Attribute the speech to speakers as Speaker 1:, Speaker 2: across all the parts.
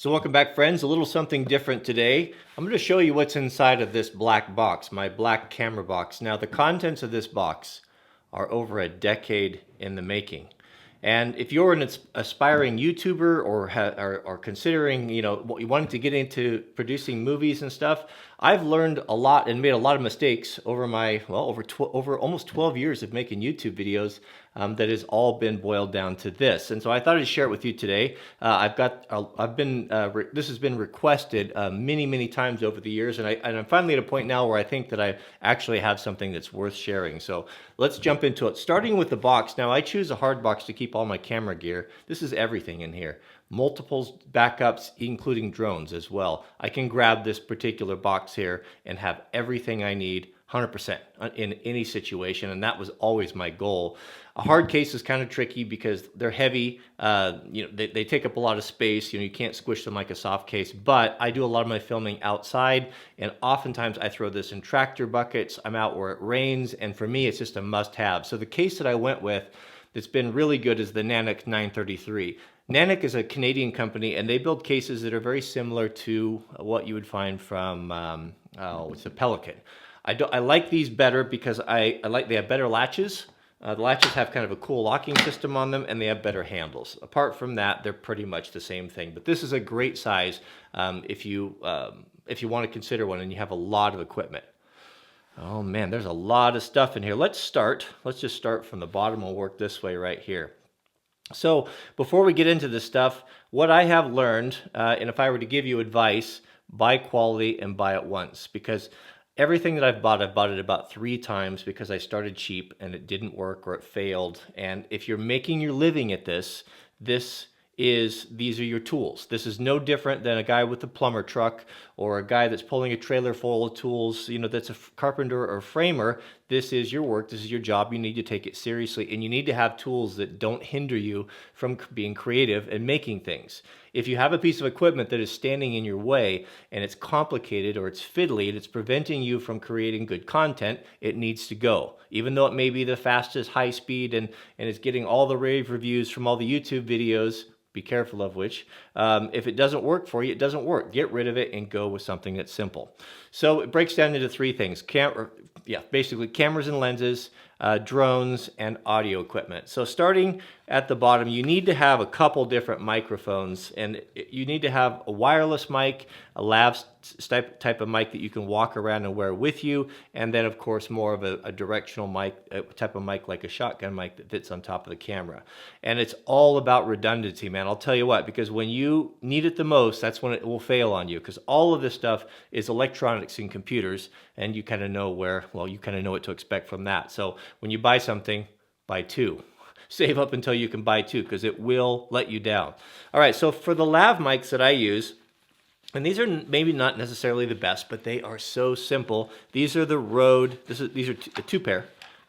Speaker 1: So welcome back, friends. A little something different today. I'm going to show you what's inside of this black box, my black camera box. Now, the contents of this box are over a decade in the making. And if you're an aspiring YouTuber or considering, you wanting to get into producing movies and stuff, I've learned a lot and made a lot of mistakes over my, over almost 12 years of making YouTube videos. That has all been boiled down to this, and so I thought I'd share it with you today. This has been requested many times over the years, and I'm finally at a point now where I think that I actually have something that's worth sharing. So let's jump into it. Starting with the box. Now I choose a hard box to keep all my camera gear. This is everything in here. Multiple backups, including drones as well. I can grab this particular box here and have everything I need 100% in any situation, and that was always my goal. A hard case is kind of tricky because they're heavy. They take up a lot of space. You can't squish them like a soft case, but I do a lot of my filming outside, and oftentimes I throw this in tractor buckets. I'm out where it rains, and for me, it's just a must-have. So the case that I went with that's been really good is the Nanik 933. Nanik is a Canadian company, and they build cases that are very similar to what you would find from, it's a Pelican. I like these better because they have better latches. The latches have kind of a cool locking system on them, and they have better handles. Apart from that, they're pretty much the same thing. But this is a great size if you want to consider one and you have a lot of equipment. Oh man, there's a lot of stuff in here. Let's just start from the bottom and work this way right here. So before we get into this stuff, what I have learned, and if I were to give you advice, buy quality and buy it once, because everything that I've bought it about 3 times because I started cheap and it didn't work or it failed. And if you're making your living at this, these are your tools. This is no different than a guy with a plumber truck or a guy that's pulling a trailer full of tools, that's a carpenter or framer. This is your work. This is your job. You need to take it seriously, and you need to have tools that don't hinder you from being creative and making things. If you have a piece of equipment that is standing in your way and it's complicated or it's fiddly and it's preventing you from creating good content, it needs to go. Even though it may be the fastest, high speed, and it's getting all the rave reviews from all the YouTube videos, be careful of which. If it doesn't work for you, it doesn't work. Get rid of it and go with something that's simple. So it breaks down into 3 things. Basically cameras and lenses, drones, and audio equipment. So starting at the bottom, you need to have a couple different microphones, and you need to have a wireless mic, a Lav type of mic that you can walk around and wear with you, and then of course more of a directional mic, type of mic like a shotgun mic that fits on top of the camera. And it's all about redundancy, man. I'll tell you what, because when you need it the most, that's when it will fail on you, because all of this stuff is electronics and computers, and you kind of know what to expect from that. So when you buy something, buy 2. Save up until you can buy 2, because it will let you down. All right, so for the Lav mics that I use, and these are maybe not necessarily the best, but they are so simple. These are the Rode, these are the 2 pair.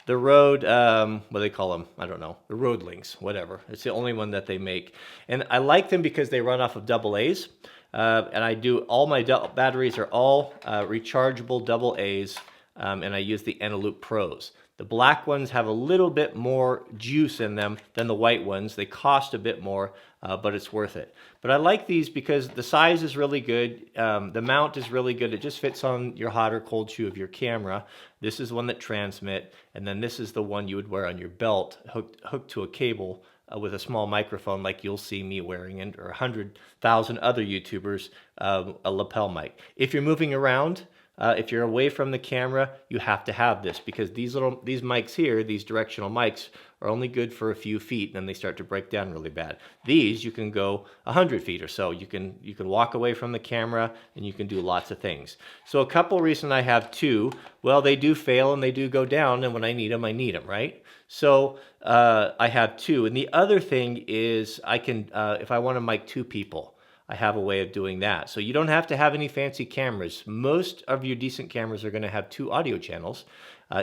Speaker 1: The Rode, what do they call them? I don't know. The Rode Links, whatever. It's the only one that they make. And I like them because they run off of AA's. And all my batteries are all rechargeable AA's, and I use the Eneloop Pros. The black ones have a little bit more juice in them than the white ones. They cost a bit more, but it's worth it. But I like these because the size is really good. The mount is really good. It just fits on your hot or cold shoe of your camera. This is one that transmit, and then this is the one you would wear on your belt, hooked to a cable with a small microphone like you'll see me wearing, or 100,000 other YouTubers, a lapel mic. If you're moving around, if you're away from the camera, you have to have this, because these mics here, these directional mics, are only good for a few feet, and then they start to break down really bad. These, you can go 100 feet or so. You can walk away from the camera, and you can do lots of things. So a couple reasons I have 2. Well, they do fail and they do go down, and when I need them, right? So I have 2. And the other thing is I can, if I want to mic 2 people, I have a way of doing that. So you don't have to have any fancy cameras. Most of your decent cameras are going to have 2 audio channels,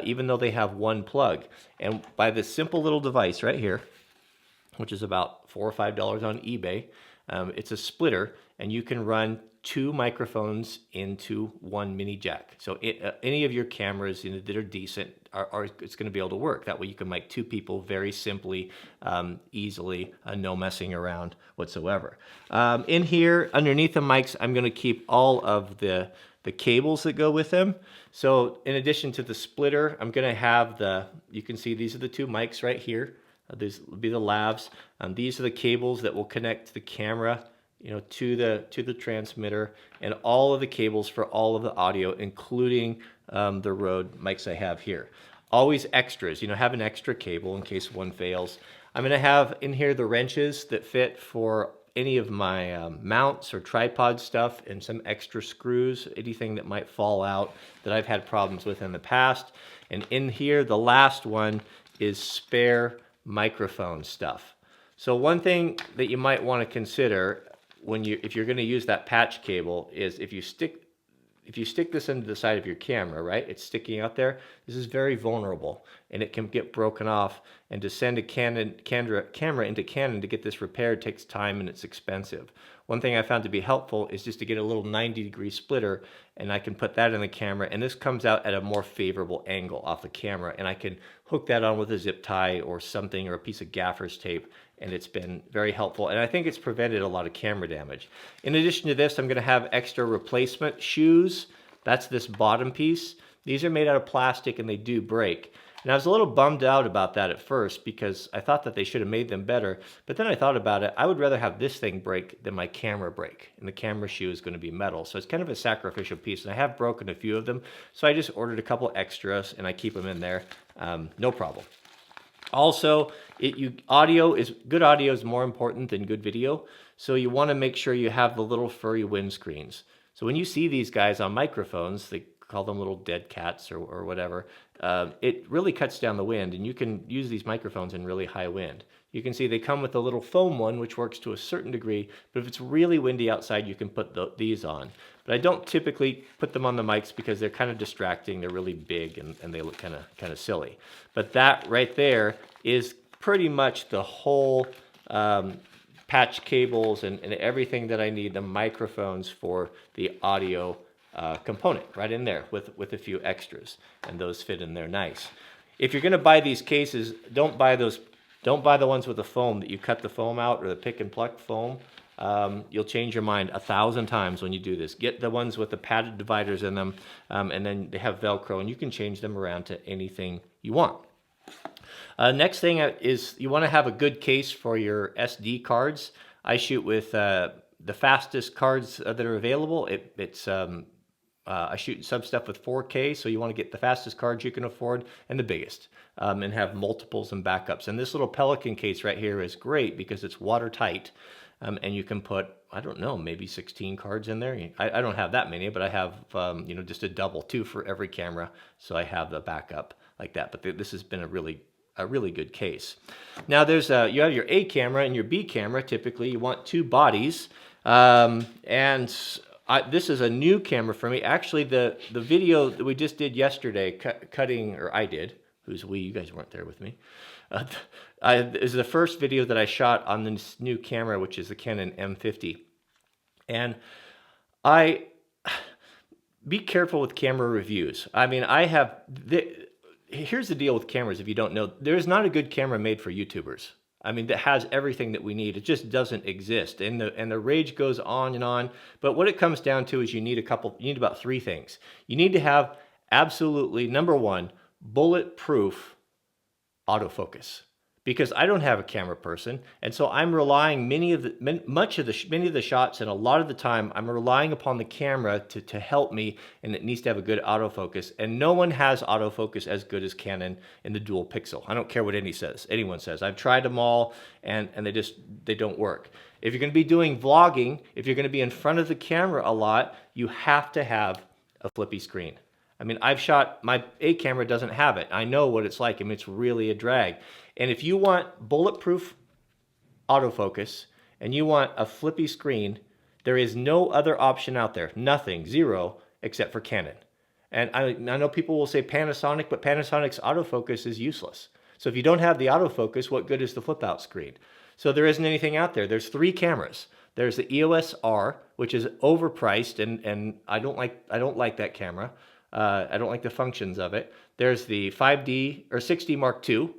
Speaker 1: even though they have 1 plug. And by this simple little device right here, which is about $4 or $5 on eBay, it's a splitter, and you can run 2 microphones into 1 mini jack. So any of your cameras that are decent it's going to be able to work. That way you can mic 2 people very simply, easily, no messing around whatsoever. In here, underneath the mics, I'm going to keep all of the cables that go with them. So in addition to the splitter, I'm going to have you can see these are the 2 mics right here. These will be the lavs. These are the cables that will connect the camera, to the transmitter, and all of the cables for all of the audio, including the Rode mics I have here. Always extras, have an extra cable in case one fails. I'm going to have in here the wrenches that fit for any of my mounts or tripod stuff, and some extra screws, anything that might fall out that I've had problems with in the past. And in here, the last one is spare microphone stuff. So one thing that you might want to consider if you're going to use that patch cable is if you stick this into the side of your camera, right? It's sticking out there. This is very vulnerable, and it can get broken off. And to send a camera into Canon to get this repaired takes time and it's expensive. One thing I found to be helpful is just to get a little 90-degree splitter, and I can put that in the camera, and this comes out at a more favorable angle off the camera, and I can hook that on with a zip tie or something, or a piece of gaffer's tape, and it's been very helpful, and I think it's prevented a lot of camera damage. In addition to this, I'm going to have extra replacement shoes. That's this bottom piece. These are made out of plastic and they do break. And I was a little bummed out about that at first because I thought that they should have made them better, but then I thought about it. I would rather have this thing break than my camera break, and the camera shoe is going to be metal, so it's kind of a sacrificial piece, and I have broken a few of them, so I just ordered a couple extras and I keep them in there, no problem. Also, good audio is more important than good video, so you want to make sure you have the little furry windscreens. So when you see these guys on microphones, they call them little dead cats or whatever, it really cuts down the wind, and you can use these microphones in really high wind. You can see they come with a little foam one, which works to a certain degree, but if it's really windy outside, you can put these on. But I don't typically put them on the mics because they're kind of distracting. They're really big and they look kind of silly. But that right there is pretty much the whole patch cables and everything that I need, the microphones for the audio component right in there with a few extras, and those fit in there nice. If you're going to buy these cases, don't buy the ones with the foam that you cut the foam out, or the pick and pluck foam. You'll change your mind 1,000 times when you do this. Get the ones with the padded dividers in them, and then they have Velcro, and you can change them around to anything you want. Next thing is you want to have a good case for your SD cards. I shoot with the fastest cards that are available. I shoot some stuff with 4K, so you want to get the fastest cards you can afford and the biggest, and have multiples and backups. And this little Pelican case right here is great because it's watertight, and you can put, I don't know, maybe 16 cards in there. I don't have that many, but I have just a double, 2 for every camera, so I have the backup like that. But this has been a really good case. Now you have your A camera and your B camera. Typically you want 2 bodies, this is a new camera for me. Actually, the video that we just did yesterday, cutting, or I did, who's we, you guys weren't there with me, is the first video that I shot on this new camera, which is the Canon M50. And be careful with camera reviews. I mean, here's the deal with cameras, if you don't know. There's not a good camera made for YouTubers. I mean, that has everything that we need. It just doesn't exist. And the rage goes on and on. But what it comes down to is you need about 3 things. You need to have absolutely, number 1, bulletproof autofocus. Because I don't have a camera person, and so I'm relying many of the shots, and a lot of the time I'm relying upon the camera to help me, and it needs to have a good autofocus. And no one has autofocus as good as Canon in the dual pixel. I don't care what anyone says. I've tried them all, and they don't work. If you're going to be doing vlogging, if you're going to be in front of the camera a lot, you have to have a flippy screen. I mean, my A camera doesn't have it. I know what it's like. I mean, it's really a drag. And if you want bulletproof autofocus and you want a flippy screen, there is no other option out there. Nothing, 0, except for Canon. And I know people will say Panasonic, but Panasonic's autofocus is useless. So if you don't have the autofocus, what good is the flip out screen? So there isn't anything out there. There's 3 cameras. There's the EOS R, which is overpriced, and I don't like that camera. I don't like the functions of it. There's the 5D or 6D Mark II,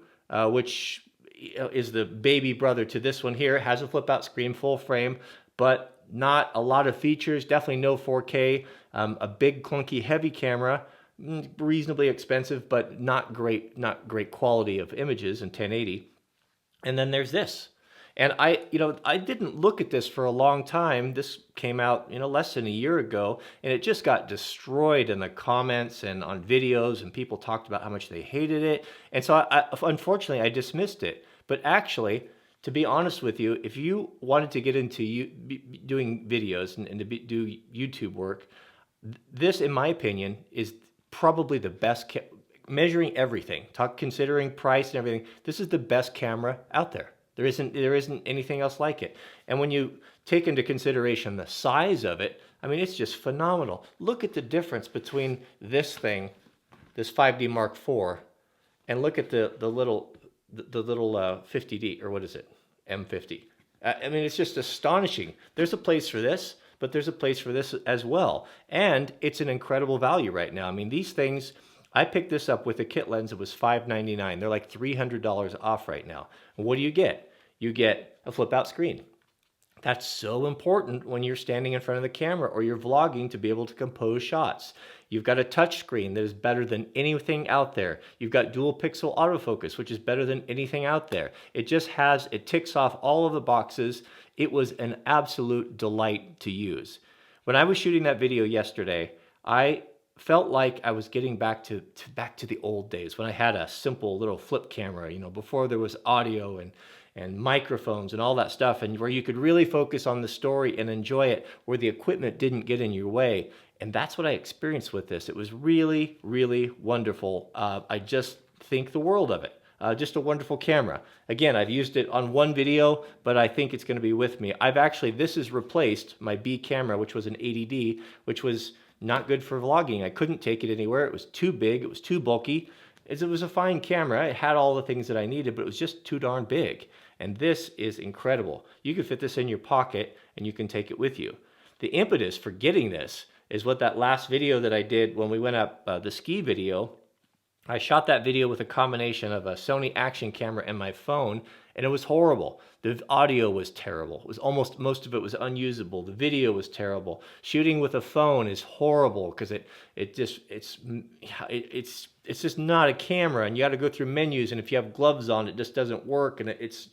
Speaker 1: which is the baby brother to this one here. It has a flip out screen, full frame, but not a lot of features. Definitely no 4K. A big clunky heavy camera, reasonably expensive, but not great quality of images in 1080. And then there's this. And I didn't look at this for a long time. This came out, less than a year ago, and it just got destroyed in the comments and on videos, and people talked about how much they hated it. And so unfortunately, I dismissed it. But actually, to be honest with you, if you wanted to get into doing videos and to do YouTube work, this, in my opinion, is probably the best, measuring everything, considering price and everything, this is the best camera out there. There isn't anything else like it. And when you take into consideration the size of it, I mean, it's just phenomenal. Look at the difference between this thing, this 5D Mark IV, and look at the little 50D, or what is it? M50. I mean, it's just astonishing. There's a place for this, but there's a place for this as well. And it's an incredible value right now. I mean, these things, I picked this up with a kit lens. It was $599. They're like $300 off right now. And what do? You get a flip out screen. That's so important when you're standing in front of the camera or you're vlogging to be able to compose shots. You've got a touch screen that is better than anything out there. You've got dual pixel autofocus, which is better than anything out there. It ticks off all of the boxes. It was an absolute delight to use. When I was shooting that video yesterday, I felt like I was getting back to the old days when I had a simple little flip camera, before there was audio and microphones and all that stuff, and where you could really focus on the story and enjoy it, where the equipment didn't get in your way. And that's what I experienced with this. It was really, really wonderful. I just think the world of it. Just a wonderful camera. Again, I've used it on one video, but I think it's going to be with me. This has replaced my B camera, which was an 80D, which was not good for vlogging. I couldn't take it anywhere. It was too big. It was too bulky. It was a fine camera. It had all the things that I needed, but it was just too darn big. And this is incredible. You can fit this in your pocket and you can take it with you. The impetus for getting this is what that last video that I did when we went up the ski video. I shot that video with a combination of a Sony action camera and my phone, and it was horrible. The audio was terrible. Most of it was unusable. The video was terrible. Shooting with a phone is horrible because it's just not a camera, and you got to go through menus, and if you have gloves on, it just doesn't work, and it's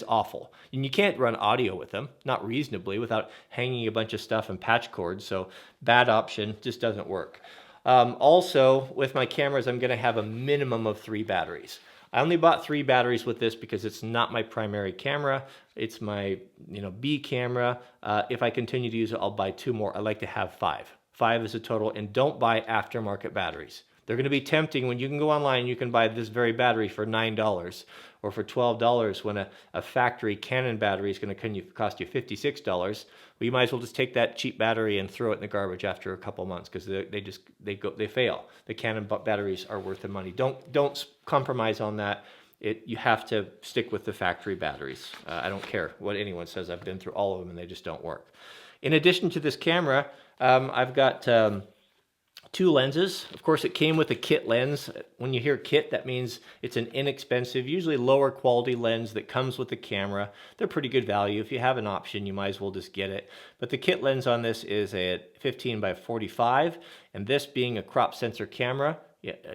Speaker 1: awful. And you can't run audio with them, not reasonably, without hanging a bunch of stuff and patch cords. So bad option, just doesn't work. Also, with my cameras, I'm going to have a minimum of 3 batteries. I only bought 3 batteries with this because it's not my primary camera. It's my B camera. If I continue to use it, I'll buy 2 more. I like to have 5. 5 is a total, and don't buy aftermarket batteries. They're going to be tempting when you can go online and you can buy this very battery for $9 or for $12 when a factory Canon battery is going to cost you $56. Well, you might as well just take that cheap battery and throw it in the garbage after a couple months because they fail. The Canon batteries are worth the money. Don't compromise on that. You have to stick with the factory batteries. I don't care what anyone says. I've been through all of them and they just don't work. In addition to this camera, I've got 2 lenses. Of course, it came with a kit lens. When you hear kit, that means it's an inexpensive, usually lower quality lens that comes with the camera. They're pretty good value. If you have an option, you might as well just get it. But the kit lens on this is a 15 by 45, and this being a crop sensor camera,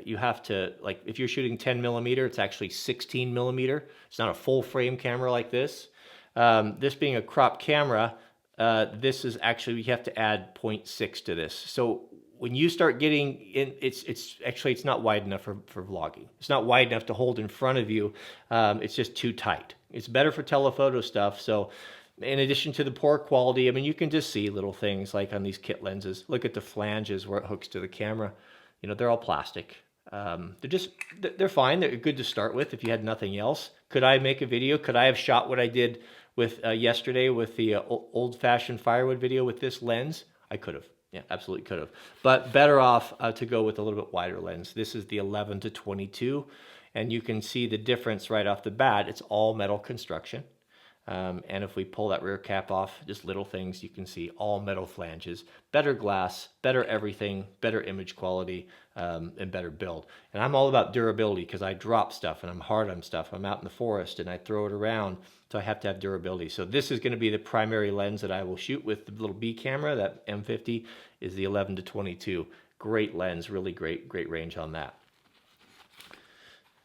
Speaker 1: you have to, like, if you're shooting 10 millimeter, it's actually 16 millimeter. It's not a full frame camera like this. This being a crop camera, this is actually, you have to add 0.6 to this. So when you start getting in, it's not wide enough for vlogging. It's not wide enough to hold in front of you. It's just too tight. It's better for telephoto stuff. So in addition to the poor quality, I mean, you can just see little things like on these kit lenses. Look at the flanges where it hooks to the camera. They're all plastic. They're fine. They're good to start with if you had nothing else. Could I make a video? Could I have shot what I did with yesterday with the old-fashioned firewood video with this lens? I could have. Yeah, absolutely could have. But better off to go with a little bit wider lens. This is the 11 to 22, and you can see the difference right off the bat. It's all metal construction. And if we pull that rear cap off, just little things, you can see all metal flanges, better glass, better everything, better image quality, and better build. And I'm all about durability because I drop stuff and I'm hard on stuff. I'm out in the forest and I throw it around, so I have to have durability. So this is going to be the primary lens that I will shoot with the little B camera. That M50 is the 11 to 22. Great lens, really great range on that.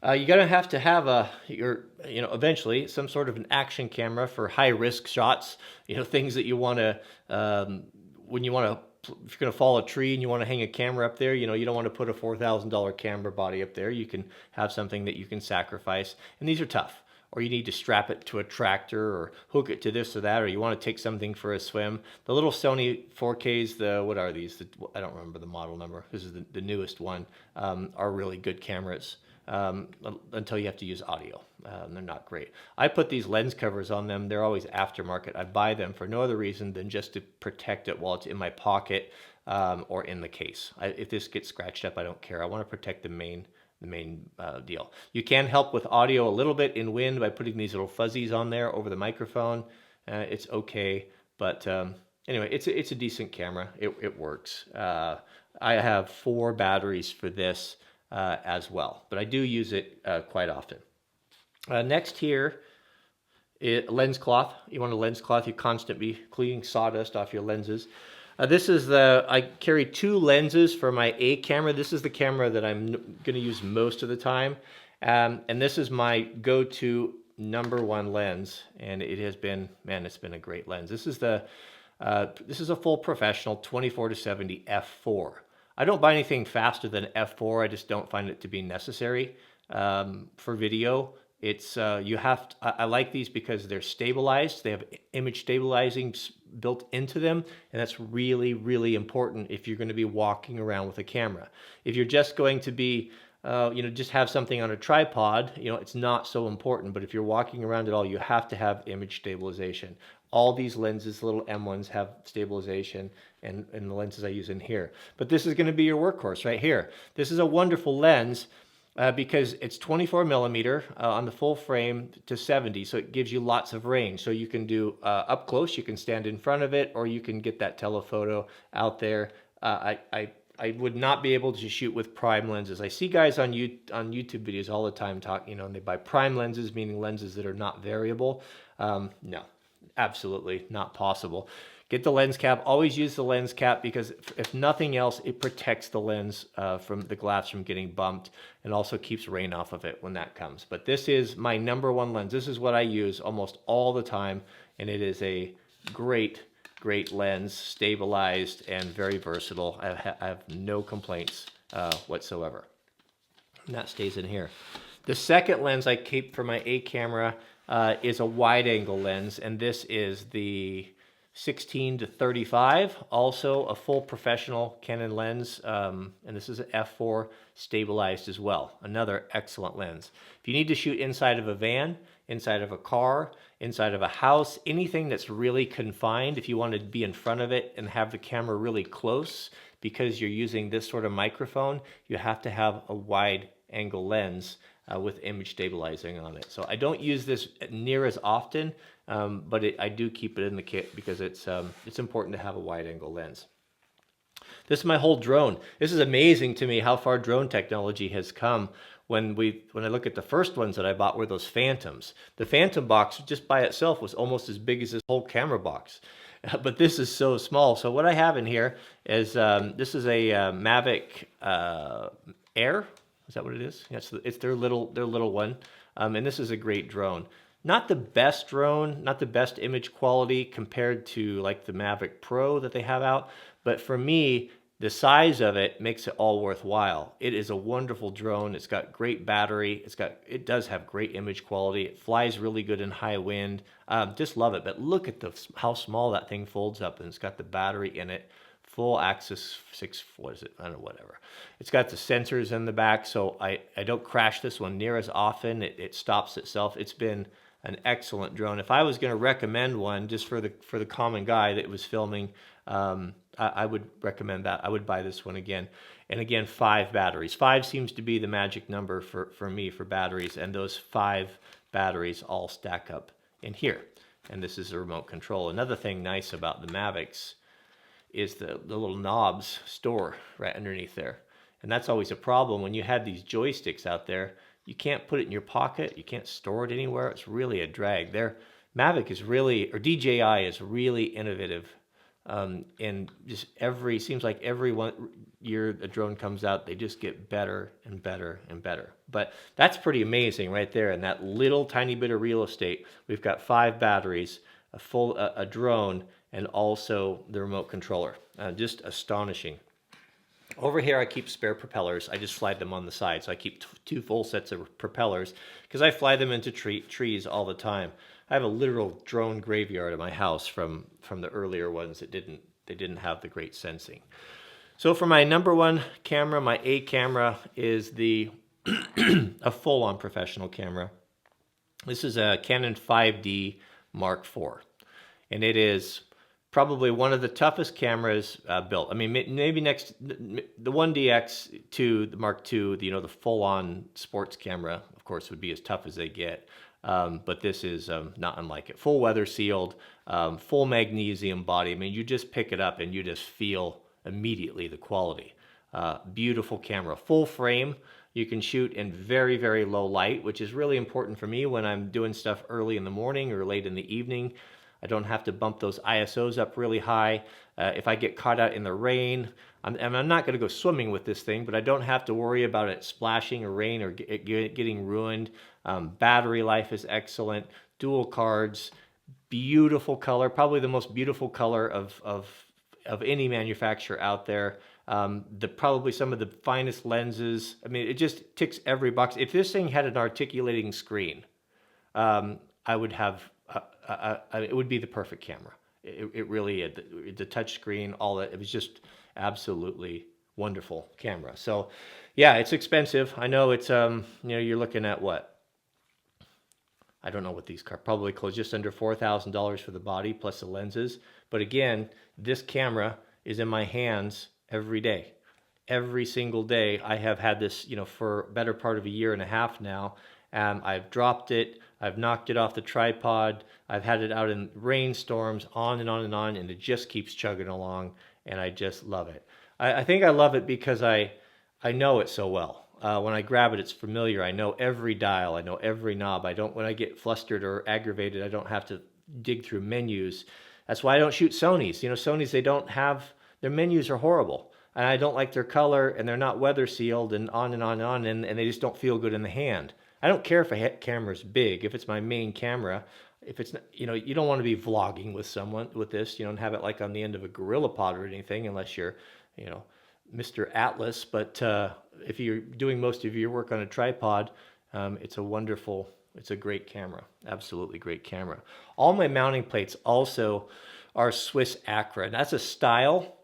Speaker 1: You're gonna have to have eventually some sort of an action camera for high risk shots. Things that you want to, if you're gonna fall a tree and you want to hang a camera up there, you don't want to put a $4,000 camera body up there. You can have something that you can sacrifice, and these are tough. Or you need to strap it to a tractor or hook it to this or that, or you want to take something for a swim. The little Sony 4Ks, what are these? I don't remember the model number. This is the newest one. Are really good cameras. Until you have to use audio. They're not great. I put these lens covers on them. They're always aftermarket. I buy them for no other reason than just to protect it while it's in my pocket or in the case. If this gets scratched up, I don't care. I want to protect the main deal. You can help with audio a little bit in wind by putting these little fuzzies on there over the microphone. It's okay, but anyway, it's a decent camera. It works. I have 4 batteries for this as well, but I do use it quite often. Next here, lens cloth. You want a lens cloth. You constantly be cleaning sawdust off your lenses. I carry 2 lenses for my A camera. This is the camera that I'm going to use most of the time. And this is my go-to #1 lens. And it has been, man, it's been a great lens. This is a full professional 24 to 70 f4. I don't buy anything faster than f4. I just don't find it to be necessary for video. I like these because they're stabilized. They have image stabilizing built into them, and that's really, really important if you're going to be walking around with a camera. If you're just going to be, just have something on a tripod, it's not so important. But if you're walking around at all, you have to have image stabilization. All these lenses, the little M1s, have stabilization, and the lenses I use in here. But this is going to be your workhorse right here. This is a wonderful lens. Because it's 24 millimeter on the full frame to 70, so it gives you lots of range. So you can do up close, you can stand in front of it, or you can get that telephoto out there. I would not be able to shoot with prime lenses. I see guys on YouTube videos all the time talking, and they buy prime lenses, meaning lenses that are not variable. No, absolutely not possible. Get the lens cap. Always use the lens cap because if nothing else, it protects the lens from the glass from getting bumped and also keeps rain off of it when that comes. But this is my #1 lens. This is what I use almost all the time, and it is a great lens, stabilized and very versatile. I have no complaints whatsoever. And that stays in here. The second lens I keep for my A camera is a wide angle lens, and this is the 16 to 35, also a full professional Canon lens, and this is an f4 stabilized as well. Another excellent lens. If you need to shoot inside of a van, inside of a car, inside of a house, anything that's really confined, if you want to be in front of it and have the camera really close because you're using this sort of microphone, you have to have a wide angle lens with image stabilizing on it. So I don't use this near as often, but I do keep it in the kit because it's important to have a wide angle lens. This is my whole drone. This is amazing to me how far drone technology has come. When I look at the first ones that I bought were those Phantoms. The Phantom box just by itself was almost as big as this whole camera box. But this is so small. So what I have in here is, this is a Mavic Air. Is that what it is? Yes, it's their little one. And this is a great drone. Not the best drone, not the best image quality compared to like the Mavic Pro that they have out. But for me, the size of it makes it all worthwhile. It is a wonderful drone. It's got great battery. It does have great image quality. It flies really good in high wind. Just love it. But look at how small that thing folds up, and it's got the battery in it. Full axis 6, what is it? I don't know, whatever. It's got the sensors in the back, so I don't crash this one near as often. It stops itself. It's been an excellent drone. If I was going to recommend one just for the common guy that was filming, I would recommend that. I would buy this one again. And again, 5 batteries. 5 seems to be the magic number for me for batteries, and those 5 batteries all stack up in here. and this is a remote control. Another thing nice about the Mavics is the little knobs store right underneath there. And that's always a problem when you have these joysticks out there. You can't put it in your pocket. You can't store it anywhere. It's really a drag. Mavic is really, or DJI is really innovative. And just seems like every year a drone comes out, they just get better and better and better. But that's pretty amazing right there. In that little tiny bit of real estate, we've got 5 batteries, a drone, and also the remote controller. Just astonishing. Over here, I keep spare propellers. I just slide them on the side. So I keep 2 full sets of propellers because I fly them into trees all the time. I have a literal drone graveyard at my house from the earlier ones that didn't have the great sensing. So for my number 1 camera, my A camera is a full-on professional camera. This is a Canon 5D Mark IV, and it is probably one of the toughest cameras built. I mean, maybe next the 1DX to the Mark II, the full-on sports camera, of course, would be as tough as they get. But this is not unlike it. Full weather sealed, full magnesium body. I mean, you just pick it up and you just feel immediately the quality. Beautiful camera, full frame. You can shoot in very, very low light, which is really important for me when I'm doing stuff early in the morning or late in the evening. I don't have to bump those ISOs up really high. If I get caught out in the rain, I'm not going to go swimming with this thing, but I don't have to worry about it splashing or rain or getting ruined. Battery life is excellent. Dual cards, beautiful color, probably the most beautiful color of any manufacturer out there. Probably some of the finest lenses. I mean, it just ticks every box. If this thing had an articulating screen, I would have. It would be the perfect camera. It really, the touch screen, all that. It was just absolutely wonderful camera. So, yeah, it's expensive. I know it's you're looking at what? I don't know what these probably close just under $4,000 for the body plus the lenses. But again, this camera is in my hands every day. Every single day. I have had this, for a better part of a year and a half now. I've dropped it. I've knocked it off the tripod. I've had it out in rainstorms, on and on and on, and it just keeps chugging along, and I just love it. I think I love it because I know it so well. When I grab it, it's familiar. I know every dial. I know every knob. When I get flustered or aggravated, I don't have to dig through menus. That's why I don't shoot Sonys. Sonys, their menus are horrible. And I don't like their color, and they're not weather sealed, and on and on and on, and they just don't feel good in the hand. I don't care if a camera's big. If it's my main camera, if it's, you don't want to be vlogging with someone with this, and have it like on the end of a gorilla pod or anything, unless you're, Mr. Atlas. But if you're doing most of your work on a tripod, it's a great camera. Absolutely great camera. All my mounting plates also are Swiss Acra. And that's a style.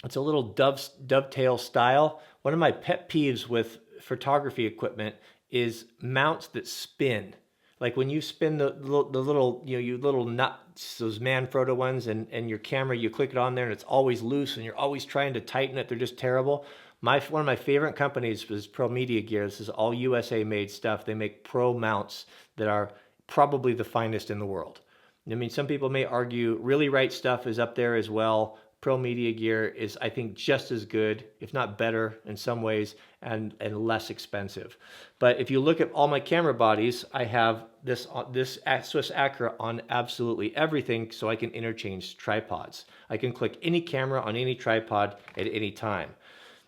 Speaker 1: It's a little dovetail style. One of my pet peeves with photography equipment is mounts that spin. Like when you spin the little, you little nuts, those Manfrotto ones, and your camera, you click it on there and it's always loose and you're always trying to tighten it. They're just terrible. One of my favorite companies was Pro Media Gear. This is all USA made stuff. They make pro mounts that are probably the finest in the world. I mean, some people may argue Really Right Stuff is up there as well. Pro Media Gear is, I think, just as good, if not better in some ways, and less expensive. But if you look at all my camera bodies, I have this Swiss Acra on absolutely everything, so I can interchange tripods. I can click any camera on any tripod at any time.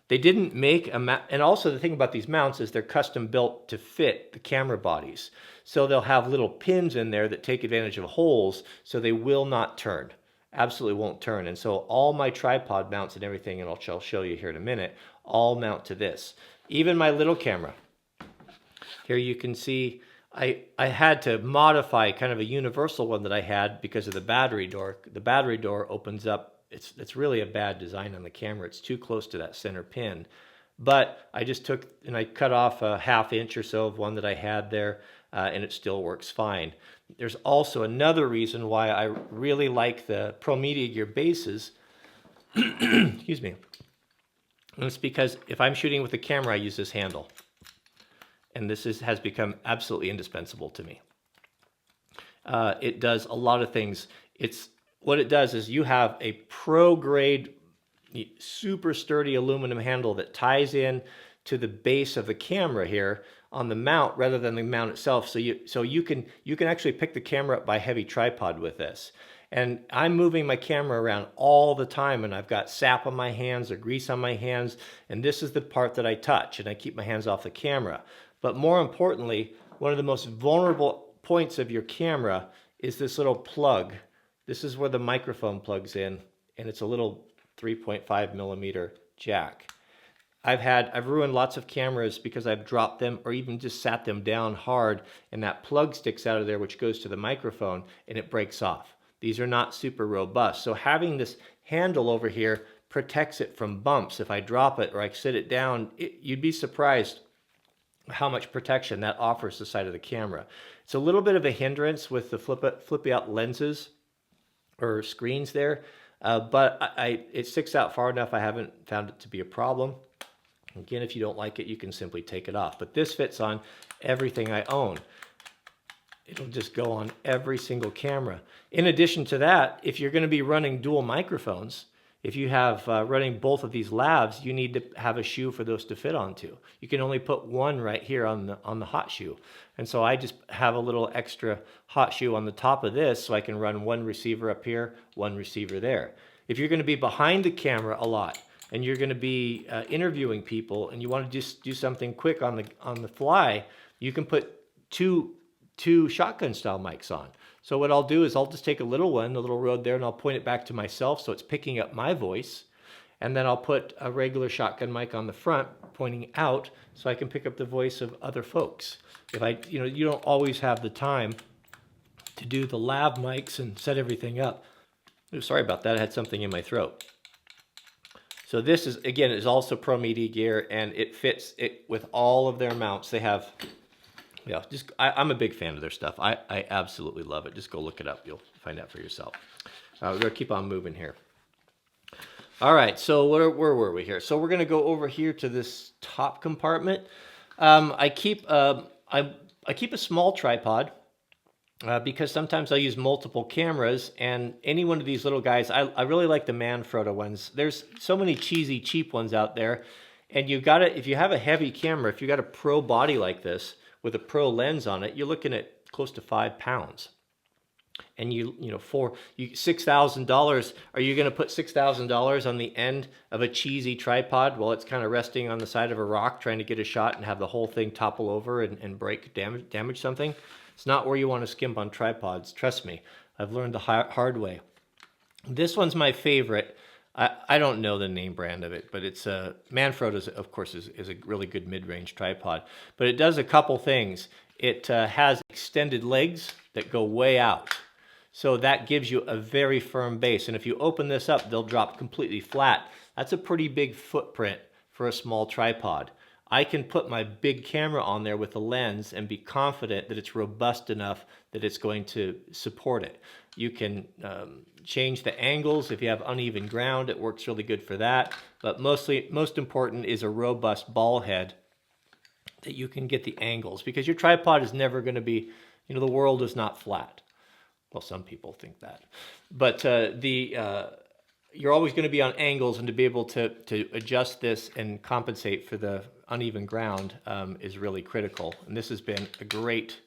Speaker 1: They didn't make a mount, and also the thing about these mounts is they're custom built to fit the camera bodies. So they'll have little pins in there that take advantage of holes, so they will not turn. Absolutely won't turn. And so all my tripod mounts and everything, and I'll show you here in a minute, all mount to this. Even my little camera. Here you can see I had to modify kind of a universal one that I had because of the battery door. The battery door opens up. It's really a bad design on the camera. It's too close to that center pin. But I just took and I cut off a 1/2 inch or so of one that I had there, and it still works fine. There's also another reason why I really like the Pro Media Gear bases. Excuse me. And it's because if I'm shooting with the camera, I use this handle. And this has become absolutely indispensable to me. it does a lot of things. What it does is you have a pro grade, super sturdy aluminum handle that ties in to the base of the camera here on the mount rather than the mount itself. So you can actually pick the camera up by heavy tripod with this. And I'm moving my camera around all the time, and I've got sap on my hands or grease on my hands, and this is the part that I touch, and I keep my hands off the camera. But more importantly, one of the most vulnerable points of your camera is this little plug. This is where the microphone plugs in, and it's a little 3.5 millimeter jack. I've ruined lots of cameras because I've dropped them or even just sat them down hard, and that plug sticks out of there, which goes to the microphone, and it breaks off. These are not super robust. So having this handle over here protects it from bumps. If I drop it or I sit it down, you'd be surprised how much protection that offers the side of the camera. It's a little bit of a hindrance with the flippy out lenses or screens there, but it sticks out far enough. I haven't found it to be a problem. Again, if you don't like it, you can simply take it off. But this fits on everything I own. It'll just go on every single camera. In addition to that, if you're going to be running dual microphones, if you have running both of these lavs, you need to have a shoe for those to fit onto. You can only put one right here on the hot shoe. And so I just have a little extra hot shoe on the top of this so I can run one receiver up here, one receiver there. If you're going to be behind the camera a lot and you're going to be interviewing people and you want to just do something quick on the fly, you can put two shotgun style mics on. So what I'll do is I'll just take a little one, the little Rode there, and I'll point it back to myself so it's picking up my voice. And then I'll put a regular shotgun mic on the front pointing out so I can pick up the voice of other folks. If you don't always have the time to do the lav mics and set everything up. Oh, sorry about that. I had something in my throat. So this is, again, is also Pro Media gear, and it fits it with all of their mounts. They have, yeah, I'm a big fan of their stuff. I absolutely love it. Just go look it up. You'll find out for yourself. We're going to keep on moving here. All right, so where were we here? So we're going to go over here to this top compartment. I keep a small tripod because sometimes I use multiple cameras, and any one of these little guys, I really like the Manfrotto ones. There's so many cheesy, cheap ones out there, and you got to, if you have a heavy camera, if you got a pro body like this with a pro lens on it, you're looking at close to 5 pounds. And for $6,000, are you going to put $6,000 on the end of a cheesy tripod while it's kind of resting on the side of a rock trying to get a shot and have the whole thing topple over and break, damage something? It's not where you want to skimp on tripods. Trust me, I've learned the hard way. This one's my favorite. I don't know the name brand of it, but it's Manfrotto, of course, is a really good mid-range tripod. But it does a couple things. It has extended legs that go way out. So that gives you a very firm base. And if you open this up, they'll drop completely flat. That's a pretty big footprint for a small tripod. I can put my big camera on there with a lens and be confident that it's robust enough that it's going to support it. You can change the angles. If you have uneven ground, it works really good for that. But most important is a robust ball head that you can get the angles, because your tripod is never going to be, the world is not flat. Well, some people think that, but you're always going to be on angles, and to be able to adjust this and compensate for the uneven ground is really critical. And this has been a great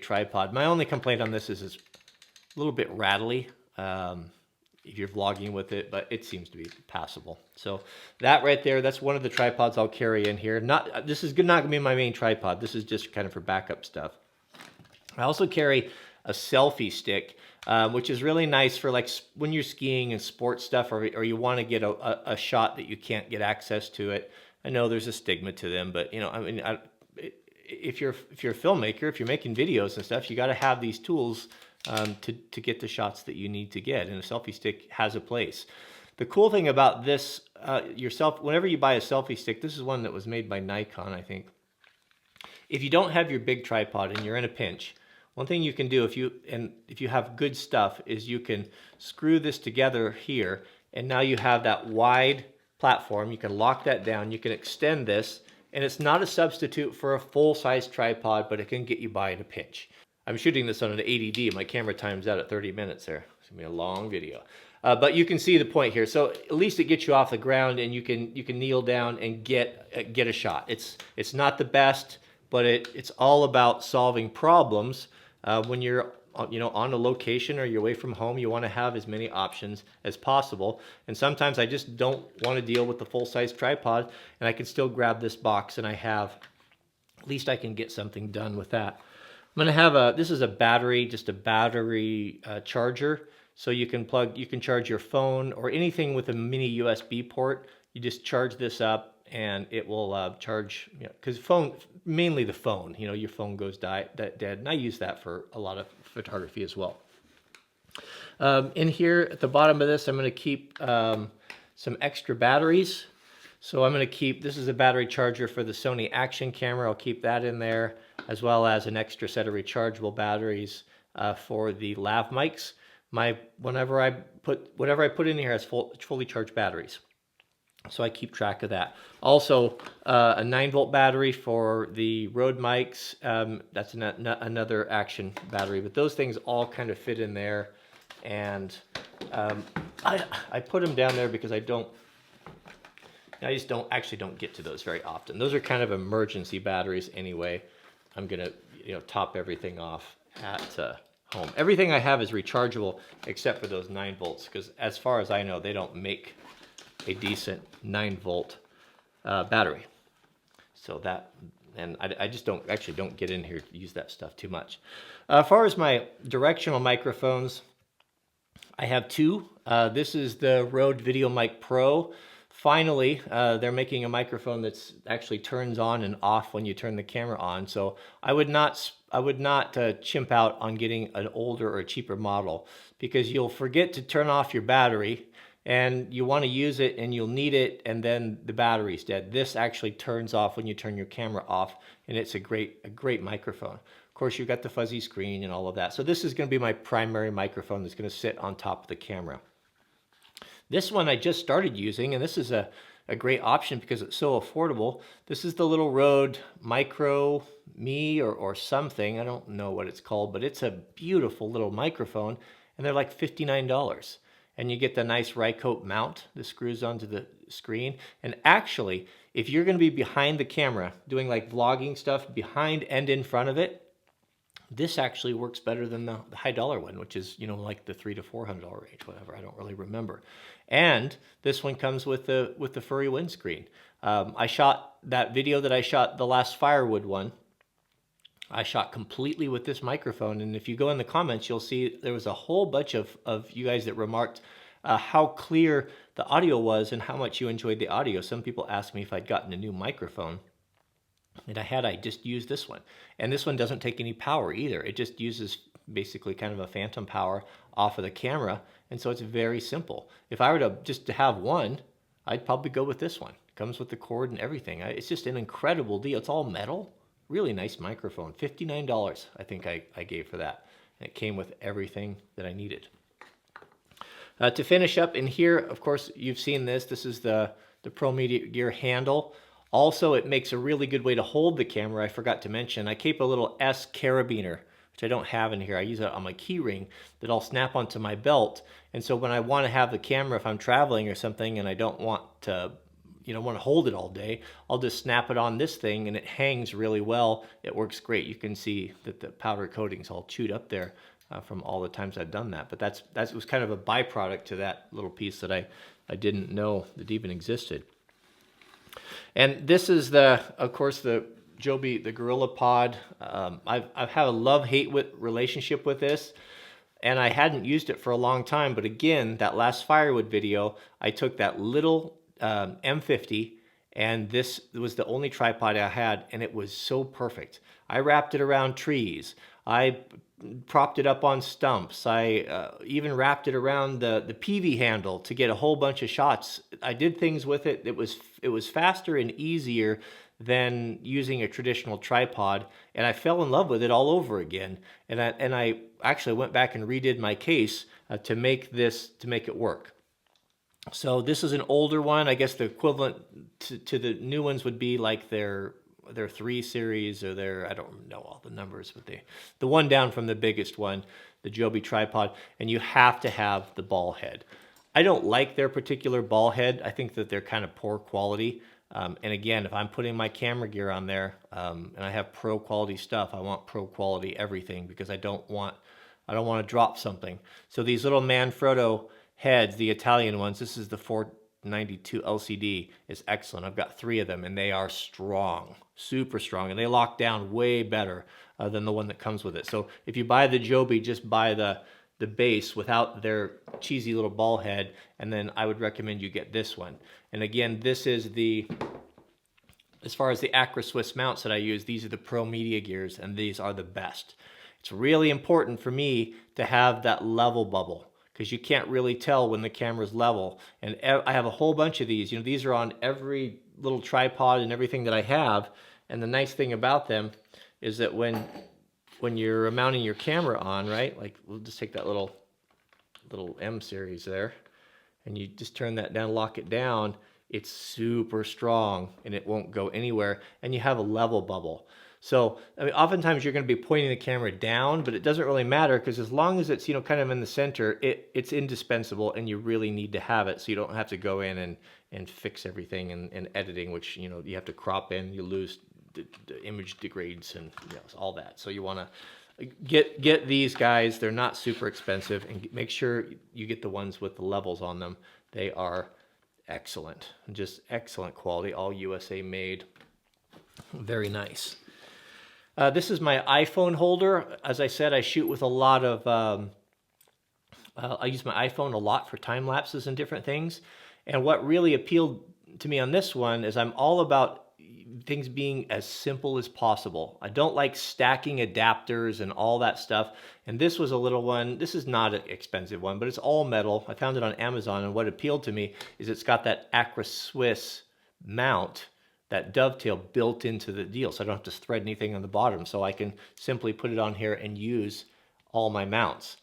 Speaker 1: tripod. My only complaint on this is it's a little bit rattly if you're vlogging with it, but it seems to be passable. So that right there, that's one of the tripods I'll carry in here. This is not going to be my main tripod. This is just kind of for backup stuff. I also carry a selfie stick, which is really nice for like when you're skiing and sports stuff, or you want to get a shot that you can't get access to it. I know there's a stigma to them, but if you're a filmmaker, if you're making videos and stuff, you got to have these tools to get the shots that you need to get, and a selfie stick has a place. The cool thing about this, whenever you buy a selfie stick, this is one that was made by Nikon, I think. If you don't have your big tripod and you're in a pinch, one thing you can do if you have good stuff is you can screw this together here, and now you have that wide platform. You can lock that down, you can extend this, and it's not a substitute for a full-size tripod, but it can get you by in a pinch. I'm shooting this on an 80D. My camera times out at 30 minutes there. It's gonna be a long video. But you can see the point here. So at least it gets you off the ground, and you can kneel down and get a shot. It's not the best, but it's all about solving problems. When you're on a location or you're away from home, you want to have as many options as possible. And sometimes I just don't want to deal with the full-size tripod, and I can still grab this box, and at least I can get something done with that. I'm going to have this is a battery, just a battery charger. So you can charge your phone or anything with a mini USB port. You just charge this up and it will charge, because mainly the phone, your phone goes dead. And I use that for a lot of photography as well. In here at the bottom of this, I'm going to keep some extra batteries. So I'm going to keep, this is a battery charger for the Sony Action camera. I'll keep that in there, as well as an extra set of rechargeable batteries for the Lav Mics. Whatever I put in here has fully charged batteries, so I keep track of that. Also, a 9-volt battery for the Rode mics. That's another Action battery, but those things all kind of fit in there. And I put them down there because I just don't get to those very often. Those are kind of emergency batteries anyway. I'm gonna top everything off at home. Everything I have is rechargeable except for those 9 volts, because as far as I know, they don't make a decent 9-volt battery. So I just don't get in here to use that stuff too much. As far as my directional microphones, I have 2. This is the Rode Videomic Pro. Finally, they're making a microphone that's actually turns on and off when you turn the camera on. So I would not chimp out on getting an older or cheaper model, because you'll forget to turn off your battery and you want to use it and you'll need it, and then the battery's dead. This actually turns off when you turn your camera off, and it's a great microphone. Of course, you've got the fuzzy screen and all of that. So this is going to be my primary microphone that's going to sit on top of the camera. This one I just started using, and this is a great option because it's so affordable. This is the little Rode Micro Me or something. I don't know what it's called, but it's a beautiful little microphone, and they're like $59. And you get the nice Rycote mount that screws onto the screen. And actually, if you're going to be behind the camera doing like vlogging stuff behind and in front of it, this actually works better than the high-dollar one, which is, like the $300 to $400 range, whatever. I don't really remember. And this one comes with the furry windscreen. I shot that video that I shot, the last firewood one. I shot completely with this microphone, and if you go in the comments, you'll see there was a whole bunch of you guys that remarked how clear the audio was and how much you enjoyed the audio. Some people asked me if I'd gotten a new microphone. And I just used this one. And this one doesn't take any power either. It just uses basically kind of a phantom power off of the camera. And so it's very simple. If I were to have one, I'd probably go with this one. It comes with the cord and everything. It's just an incredible deal. It's all metal. Really nice microphone. $59 I think I gave for that. And it came with everything that I needed. To finish up in here, of course, you've seen this. This is the Pro Media Gear handle. Also, it makes a really good way to hold the camera. I forgot to mention, I keep a little S carabiner, which I don't have in here. I use it on my key ring that I'll snap onto my belt. And so when I want to have the camera, if I'm traveling or something and I don't want to, want to hold it all day, I'll just snap it on this thing and it hangs really well. It works great. You can see that the powder coating's all chewed up there from all the times I've done that. But that was kind of a byproduct to that little piece that I didn't know that even existed. And this is of course, the Joby, the Gorilla Pod. I've had a love-hate relationship with this, and I hadn't used it for a long time. But again, that last firewood video, I took that little M50, and this was the only tripod I had, and it was so perfect. I wrapped it around trees. I propped it up on stumps. I even wrapped it around the PV handle to get a whole bunch of shots. I did things with it. It was faster and easier than using a traditional tripod, and I fell in love with it all over again. And I actually went back and redid my case to make it work. So this is an older one. I guess the equivalent to the new ones would be like their their 3 series or their, I don't know all the numbers, but the one down from the biggest one, the Joby tripod, and you have to have the ball head. I don't like their particular ball head. I think that they're kind of poor quality. And again, if I'm putting my camera gear on there and I have pro quality stuff, I want pro quality everything because I don't want to drop something. So these little Manfrotto heads, the Italian ones, this is the 492 LCD, is excellent. I've got 3 of them and they are strong, super strong, and they lock down way better than the one that comes with it. So if you buy the Joby, just buy the base without their cheesy little ball head, and then I would recommend you get this one. And again, this is as far as the Acra Swiss mounts that I use, these are the Pro Media gears, and these are the best. It's really important for me to have that level bubble because you can't really tell when the camera's level. And I have a whole bunch of these. You know, these are on every little tripod and everything that I have. And the nice thing about them is that when you're mounting your camera on, right? Like we'll just take that little M series there, and you just turn that down, lock it down. It's super strong and it won't go anywhere. And you have a level bubble. So I mean, oftentimes you're going to be pointing the camera down, but it doesn't really matter because as long as it's, you know, kind of in the center, it's indispensable, and you really need to have it so you don't have to go in and fix everything and editing, which, you know, you have to crop in, you lose the image degrades and, you know, all that. So you want to get these guys. They're not super expensive, and make sure you get the ones with the levels on them. They are excellent, just excellent quality, all USA made. Very nice. This is my iPhone holder. As I said, I shoot with a lot of, I use my iPhone a lot for time lapses and different things. And what really appealed to me on this one is I'm all about things being as simple as possible. I don't like stacking adapters and all that stuff. And this was a little one. This is not an expensive one, but it's all metal. I found it on Amazon, and what appealed to me is it's got that Acra Swiss mount, that dovetail built into the deal, so I don't have to thread anything on the bottom. So I can simply put it on here and use all my mounts.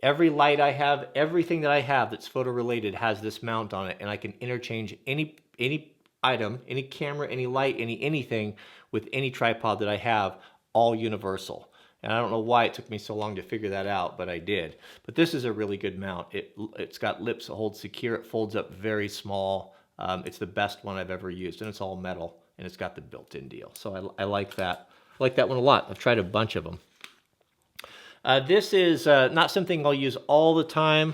Speaker 1: Every light I have, everything that I have that's photo related has this mount on it, and I can interchange any item, any camera, any light, anything with any tripod that I have, all universal. And I don't know why it took me so long to figure that out, but I did. But this is a really good mount. It's got lips that hold secure. It folds up very small. It's the best one I've ever used, and it's all metal, and it's got the built-in deal. So I like that. I like that one a lot. I've tried a bunch of them. This is not something I'll use all the time,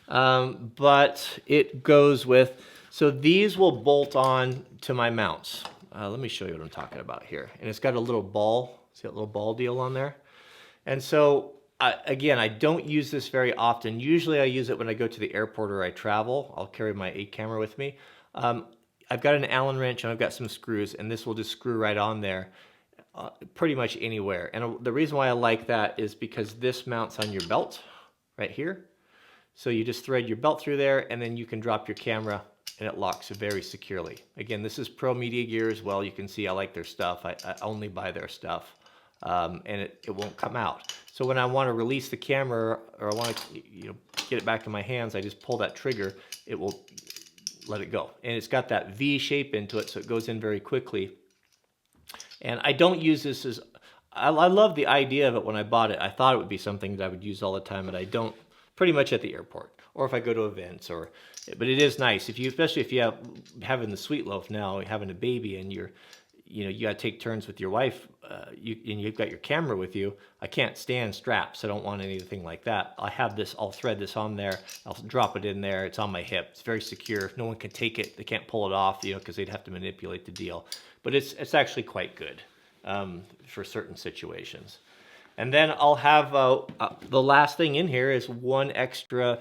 Speaker 1: but it goes with. So these will bolt on to my mounts. Let me show you what I'm talking about here. And it's got a little ball. See that little ball deal on there? And so, again, I don't use this very often. Usually I use it when I go to the airport or I travel. I'll carry my 8 camera with me. I've got an Allen wrench and I've got some screws, and this will just screw right on there pretty much anywhere. And the reason why I like that is because this mounts on your belt right here. So you just thread your belt through there, and then you can drop your camera and it locks very securely. Again, this is Pro Media gear as well. You can see I like their stuff. I only buy their stuff, and it won't come out. So when I want to release the camera, or I want to get it back in my hands, I just pull that trigger. It will let it go. And it's got that V shape into it, so it goes in very quickly. And I don't use this as... I love the idea of it when I bought it. I thought it would be something that I would use all the time, but I don't. Pretty much at the airport, or if I go to events, but it is nice especially if you having the sweet loaf now, having a baby, and you got to take turns with your wife, and you've got your camera with you. I can't stand straps. I don't want anything like that. I have this. I'll thread this on there. I'll drop it in there. It's on my hip. It's very secure. No one can take it. They can't pull it off, because they'd have to manipulate the deal. But it's actually quite good for certain situations. And then I'll have the last thing in here is one extra,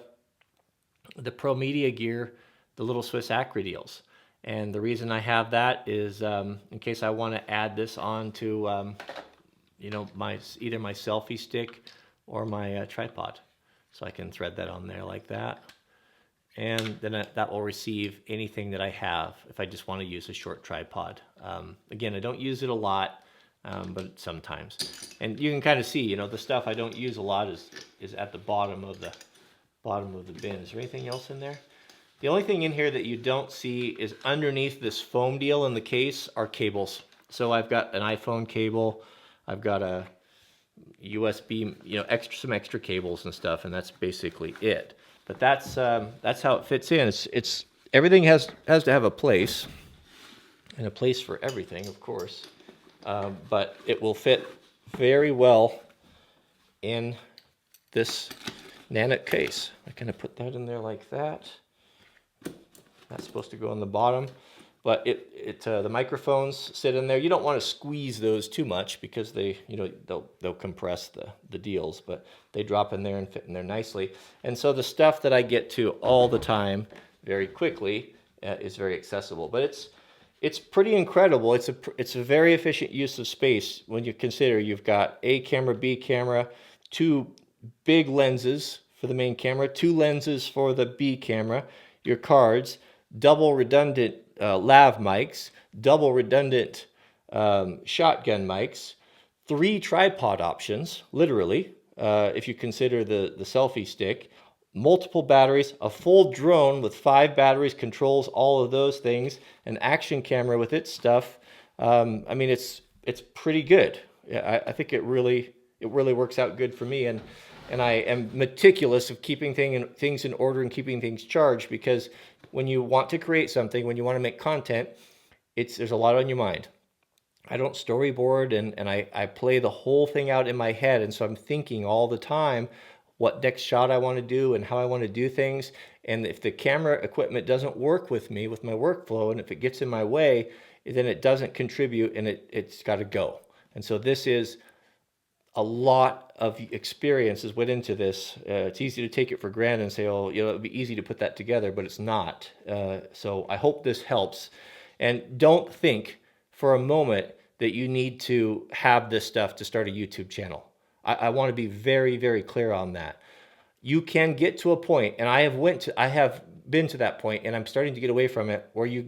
Speaker 1: the Pro Media gear, the little Swiss Acra deals. And the reason I have that is in case I want to add this on to, either my selfie stick or my tripod. So I can thread that on there like that. And then that will receive anything that I have if I just want to use a short tripod. Again, I don't use it a lot. But sometimes, and you can kind of see, the stuff I don't use a lot is at the bottom of the bin. Is there anything else in there? The only thing in here that you don't see is underneath this foam deal in the case are cables. So I've got an iPhone cable, I've got a USB, some extra cables and stuff, and that's basically it. But that's how it fits in. It's everything has to have a place, and a place for everything, of course. But it will fit very well in this Nanit case. I'm gonna put that in there like that. That's supposed to go on the bottom, but the microphones sit in there. You don't want to squeeze those too much because they'll compress the deals, but they drop in there and fit in there nicely. And so the stuff that I get to all the time very quickly is very accessible. But it's pretty incredible. It's a very efficient use of space when you consider you've got A camera, B camera, 2 big lenses for the main camera, 2 lenses for the B camera, your cards, double redundant Lav Mics, double redundant shotgun mics, 3 tripod options, literally, if you consider the selfie stick, multiple batteries, a full drone with 5 batteries, controls all of those things, an action camera with its stuff. I mean, it's pretty good. I think it really works out good for me, and I am meticulous of keeping things in order and keeping things charged, because when you want to create something, when you want to make content, there's a lot on your mind. I don't storyboard and I play the whole thing out in my head, and so I'm thinking all the time what next shot I want to do and how I want to do things. And if the camera equipment doesn't work with me, with my workflow, and if it gets in my way, then it doesn't contribute, and it's got to go. And so this is a lot of experiences went into this. It's easy to take it for granted and say, oh, it would be easy to put that together, but it's not. So I hope this helps. And don't think for a moment that you need to have this stuff to start a YouTube channel. I want to be very, very clear on that. You can get to a point, and I have been to that point, and I'm starting to get away from it, where you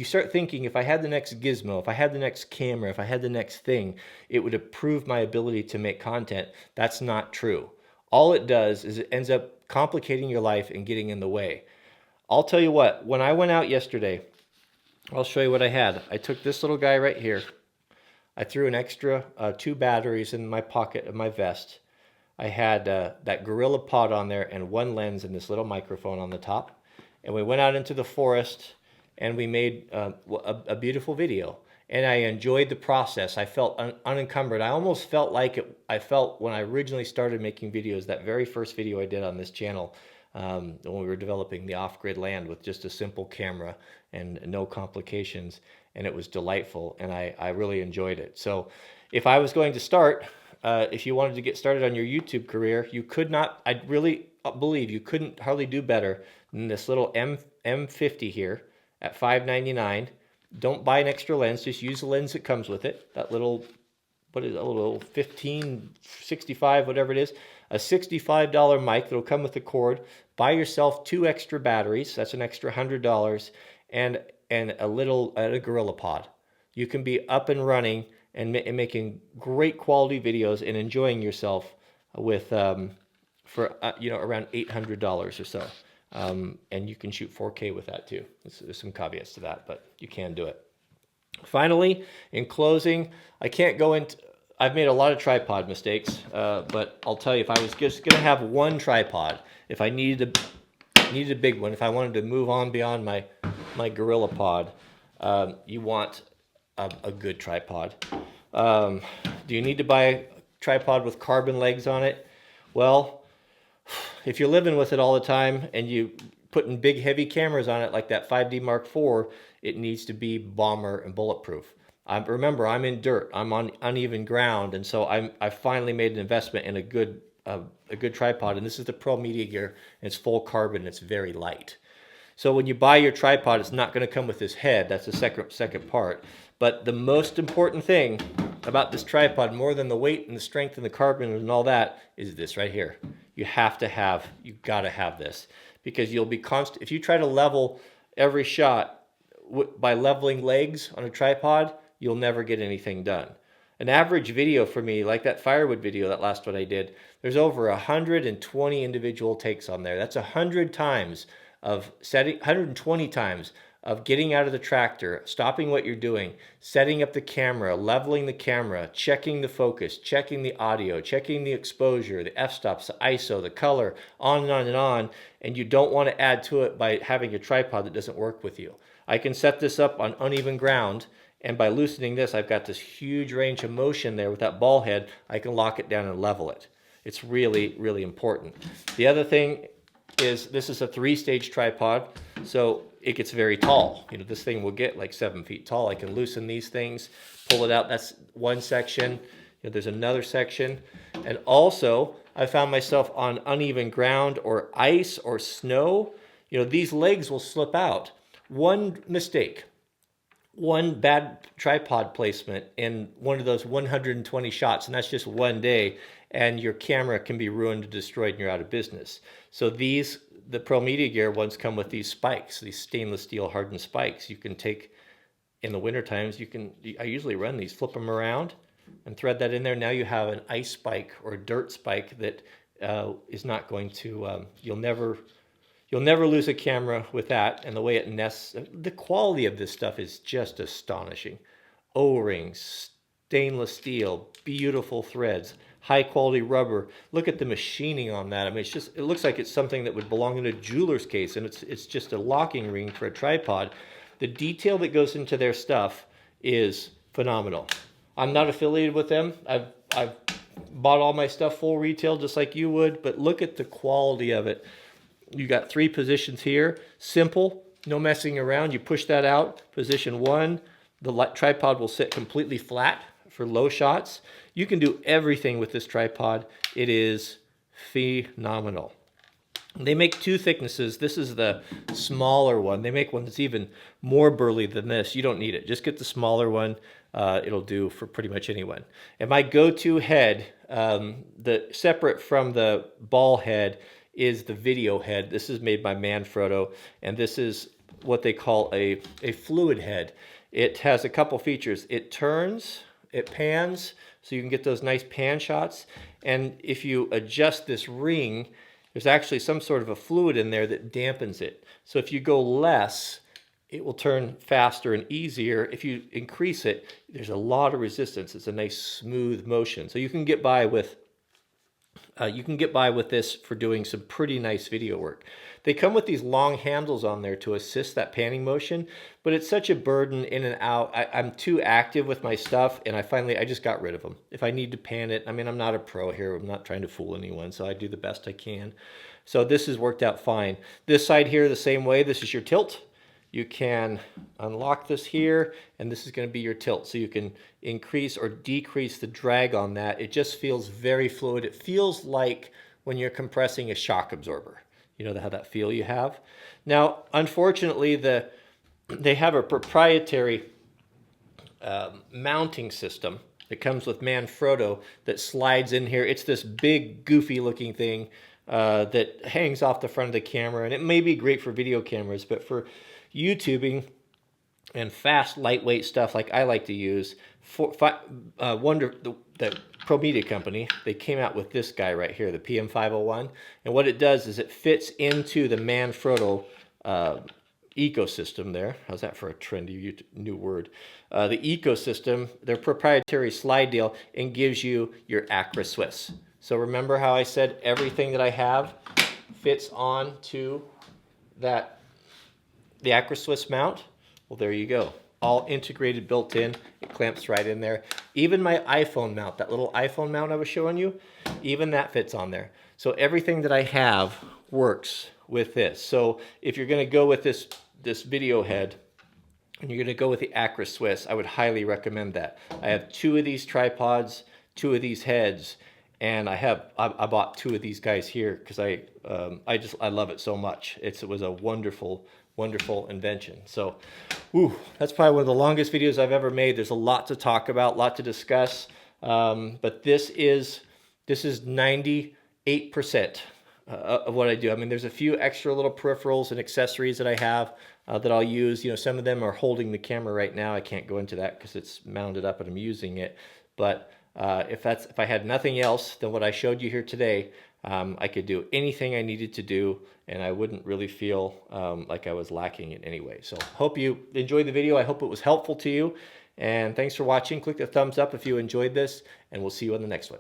Speaker 1: start thinking, if I had the next gizmo, if I had the next camera, if I had the next thing, it would improve my ability to make content. That's not true. All it does is it ends up complicating your life and getting in the way. I'll tell you what, when I went out yesterday, I'll show you what I had. I took this little guy right here. I threw an extra 2 batteries in my pocket of my vest. I had that Gorilla Pod on there and 1 lens and this little microphone on the top. And we went out into the forest, and we made a beautiful video, and I enjoyed the process. I felt unencumbered. I almost felt like I felt when I originally started making videos, that very first video I did on this channel, when we were developing the off-grid land with just a simple camera and no complications, and it was delightful, and I really enjoyed it. So if I was going to start, if you wanted to get started on your YouTube career, you could not, I really believe you couldn't hardly do better than this little M50 here, at $5.99. Don't buy an extra lens, just use the lens that comes with it. That little, what is it, a little 1565, whatever it is. A $65 mic that'll come with the cord. Buy yourself 2 extra batteries, that's an extra $100, and a Gorilla Pod. You can be up and running and making great quality videos and enjoying yourself with for around $800 or so. And you can shoot 4K with that too. There's some caveats to that, but you can do it. Finally, in closing, I can't go into, I've made a lot of tripod mistakes, but I'll tell you, if I was just going to have one tripod, if I needed a big one, if I wanted to move on beyond my Gorilla Pod, you want a good tripod. Do you need to buy a tripod with carbon legs on it? Well, if you're living with it all the time and you putting big heavy cameras on it like that 5D Mark IV, it needs to be bomber and bulletproof. Remember, I'm in dirt, I'm on uneven ground, and so I finally made an investment in a good tripod, and this is the Pro Media Gear, and it's full carbon, and it's very light. So when you buy your tripod, it's not going to come with this head. That's the second part. But the most important thing about this tripod, more than the weight and the strength and the carbon and all that, is this right here. You've got to have this, because you'll be constant. If you try to level every shot by leveling legs on a tripod, you'll never get anything done. An average video for me, like that firewood video, that last one I did, there's over 120 individual takes on there. That's 100 times of setting, 120 times of getting out of the tractor, stopping what you're doing, setting up the camera, leveling the camera, checking the focus, checking the audio, checking the exposure, the f-stops, the ISO, the color, on and on and on, and you don't want to add to it by having a tripod that doesn't work with you. I can set this up on uneven ground, and by loosening this, I've got this huge range of motion there with that ball head. I can lock it down and level it. It's really, really important. The other thing is this is a 3-stage tripod, so it gets very tall. You know, this thing will get like 7 feet tall. I can loosen these things, pull it out. That's one section. You know, there's another section. And also, I found myself on uneven ground or ice or snow. You know, these legs will slip out. One mistake, one bad tripod placement in one of those 120 shots, and that's just one day, and your camera can be ruined and destroyed and you're out of business. So these, the Pro Media Gear ones come with these spikes, these stainless steel hardened spikes. You can take, in the winter times, I usually run these, flip them around and thread that in there. Now you have an ice spike or a dirt spike that is not going to, you'll never lose a camera with that. And the way it nests, the quality of this stuff is just astonishing. O-rings, stainless steel, beautiful threads, high quality rubber. Look at the machining on that. I mean, it looks like it's something that would belong in a jeweler's case, and it's just a locking ring for a tripod. The detail that goes into their stuff is phenomenal. I'm not affiliated with them. I've bought all my stuff full retail just like you would, but look at the quality of it. You got 3 positions here, simple, no messing around. You push that out, position 1, the tripod will sit completely flat for low shots. You can do everything with this tripod. It is phenomenal. They make 2 thicknesses. This is the smaller one. They make one that's even more burly than this. You don't need it. Just get the smaller one. It'll do for pretty much anyone. And my go-to head, separate from the ball head, is the video head. This is made by Manfrotto, and this is what they call a fluid head. It has a couple features. It turns, it pans, so you can get those nice pan shots. And if you adjust this ring, there's actually some sort of a fluid in there that dampens it. So if you go less, it will turn faster and easier. If you increase it, there's a lot of resistance. It's a nice smooth motion. So you can get by with this for doing some pretty nice video work. They come with these long handles on there to assist that panning motion, but it's such a burden in and out. I'm too active with my stuff, and I just got rid of them. If I need to pan it, I mean, I'm not a pro here. I'm not trying to fool anyone, so I do the best I can. So this has worked out fine. This side here, the same way. This is your tilt. You can unlock this here, and this is going to be your tilt. So you can increase or decrease the drag on that. It just feels very fluid. It feels like when you're compressing a shock absorber. You know how that feel you have? Now, unfortunately, they have a proprietary mounting system that comes with Manfrotto that slides in here. It's this big, goofy looking thing that hangs off the front of the camera, and it may be great for video cameras, but for YouTubing and fast, lightweight stuff like I like to use, the Pro Media company, they came out with this guy right here, the PM501, and what it does is it fits into the Manfrotto ecosystem there. How's that for a trendy new word? The ecosystem, their proprietary slide deal, and gives you your Acra Swiss. So remember how I said everything that I have fits on to the Acra Swiss mount? Well, there you go. All integrated, built in. It clamps right in there. Even my iPhone mount, that little iPhone mount I was showing you, even that fits on there. So everything that I have works with this. So if you're going to go with this video head, and you're going to go with the Acra Swiss, I would highly recommend that. I have 2 of these tripods, 2 of these heads, and I bought 2 of these guys here because I love it so much. It was a wonderful invention. So, that's probably one of the longest videos I've ever made. There's a lot to talk about, a lot to discuss, but this is 98% of what I do. I mean, there's a few extra little peripherals and accessories that I have that I'll use. You know, some of them are holding the camera right now. I can't go into that because it's mounted up and I'm using it. But if I had nothing else than what I showed you here today, I could do anything I needed to do, and I wouldn't really feel like I was lacking in any way. So hope you enjoyed the video. I hope it was helpful to you. And thanks for watching. Click the thumbs up if you enjoyed this, and we'll see you on the next one.